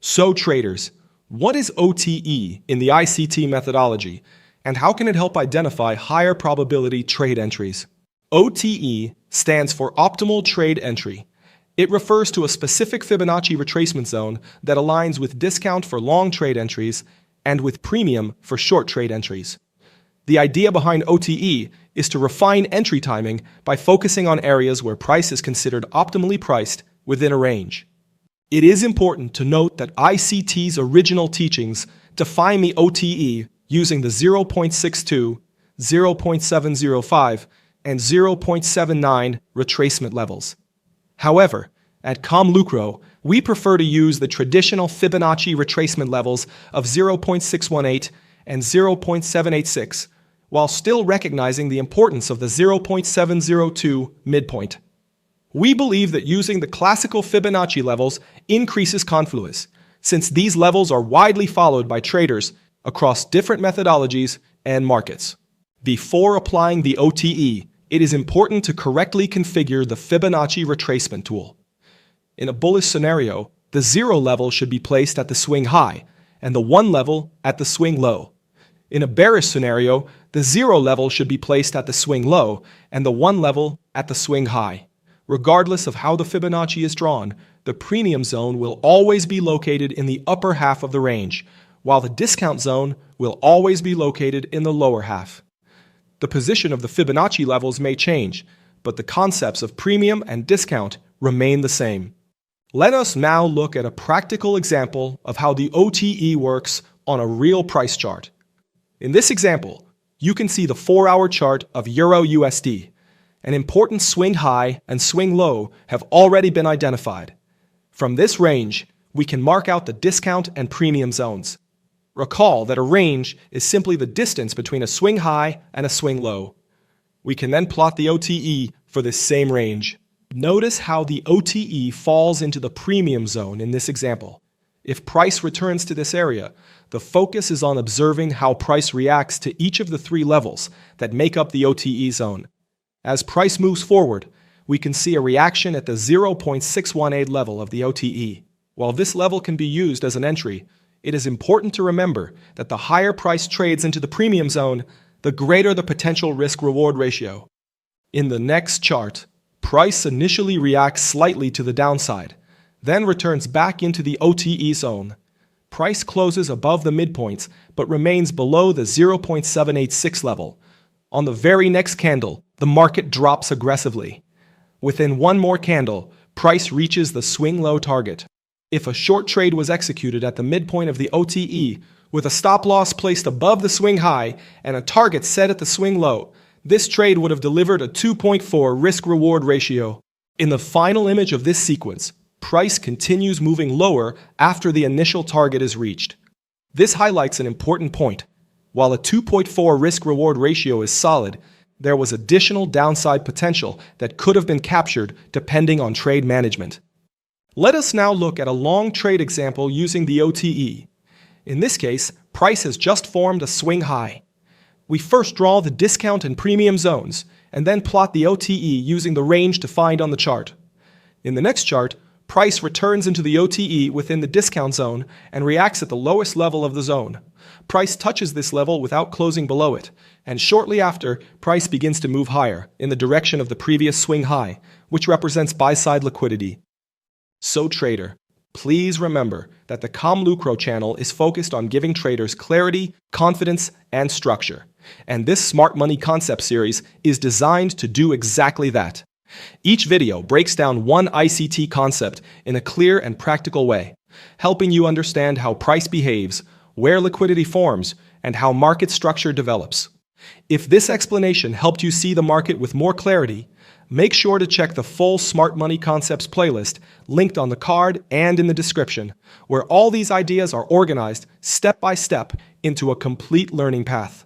So traders, what is OTE in the ICT methodology, and how can it help identify higher probability trade entries? OTE stands for Optimal Trade Entry. It refers to a specific Fibonacci retracement zone that aligns with discount for long trade entries and with premium for short trade entries. The idea behind OTE is to refine entry timing by focusing on areas where price is considered optimally priced within a range. It is important to note that ICT's original teachings define the OTE using the 0.62, 0.705, and 0.79 retracement levels. However, at ComLucro, we prefer to use the traditional Fibonacci retracement levels of 0.618 and 0.786, while still recognizing the importance of the 0.702 midpoint. We believe that using the classical Fibonacci levels increases confluence, since these levels are widely followed by traders across different methodologies and markets. Before applying the OTE, it is important to correctly configure the Fibonacci retracement tool. In a bullish scenario, the 0 level should be placed at the swing high and the 1 level at the swing low. In a bearish scenario, the 0 level should be placed at the swing low and the 1 level at the swing high. Regardless of how the Fibonacci is drawn, the premium zone will always be located in the upper half of the range, while the discount zone will always be located in the lower half. The position of the Fibonacci levels may change, but the concepts of premium and discount remain the same. Let us now look at a practical example of how the OTE works on a real price chart. In this example, you can see the 4-hour chart of Euro USD. An important swing high and swing low have already been identified. From this range, we can mark out the discount and premium zones. Recall that a range is simply the distance between a swing high and a swing low. We can then plot the OTE for this same range. Notice how the OTE falls into the premium zone in this example. If price returns to this area, the focus is on observing how price reacts to each of the 3 levels that make up the OTE zone. As price moves forward, we can see a reaction at the 0.618 level of the OTE. While this level can be used as an entry, it is important to remember that the higher price trades into the premium zone, the greater the potential risk-reward ratio. In the next chart, price initially reacts slightly to the downside, then returns back into the OTE zone. Price closes above the midpoints but remains below the 0.786 level. On the very next candle, the market drops aggressively. Within one more candle, price reaches the swing low target. If a short trade was executed at the midpoint of the OTE, with a stop loss placed above the swing high and a target set at the swing low, this trade would have delivered a 2.4 risk-reward ratio. In the final image of this sequence, price continues moving lower after the initial target is reached. This highlights an important point. While a 2.4 risk-reward ratio is solid, there was additional downside potential that could have been captured depending on trade management. Let us now look at a long trade example using the OTE. In this case, price has just formed a swing high. We first draw the discount and premium zones, and then plot the OTE using the range defined on the chart. In the next chart, price returns into the OTE within the discount zone and reacts at the lowest level of the zone. Price touches this level without closing below it, and shortly after, price begins to move higher in the direction of the previous swing high, which represents buy-side liquidity. So trader, please remember that the ComLucro channel is focused on giving traders clarity, confidence, and structure. And this Smart Money Concept series is designed to do exactly that. Each video breaks down one ICT concept in a clear and practical way, helping you understand how price behaves, where liquidity forms, and how market structure develops. If this explanation helped you see the market with more clarity, make sure to check the full Smart Money Concepts playlist linked on the card and in the description, where all these ideas are organized step by step into a complete learning path.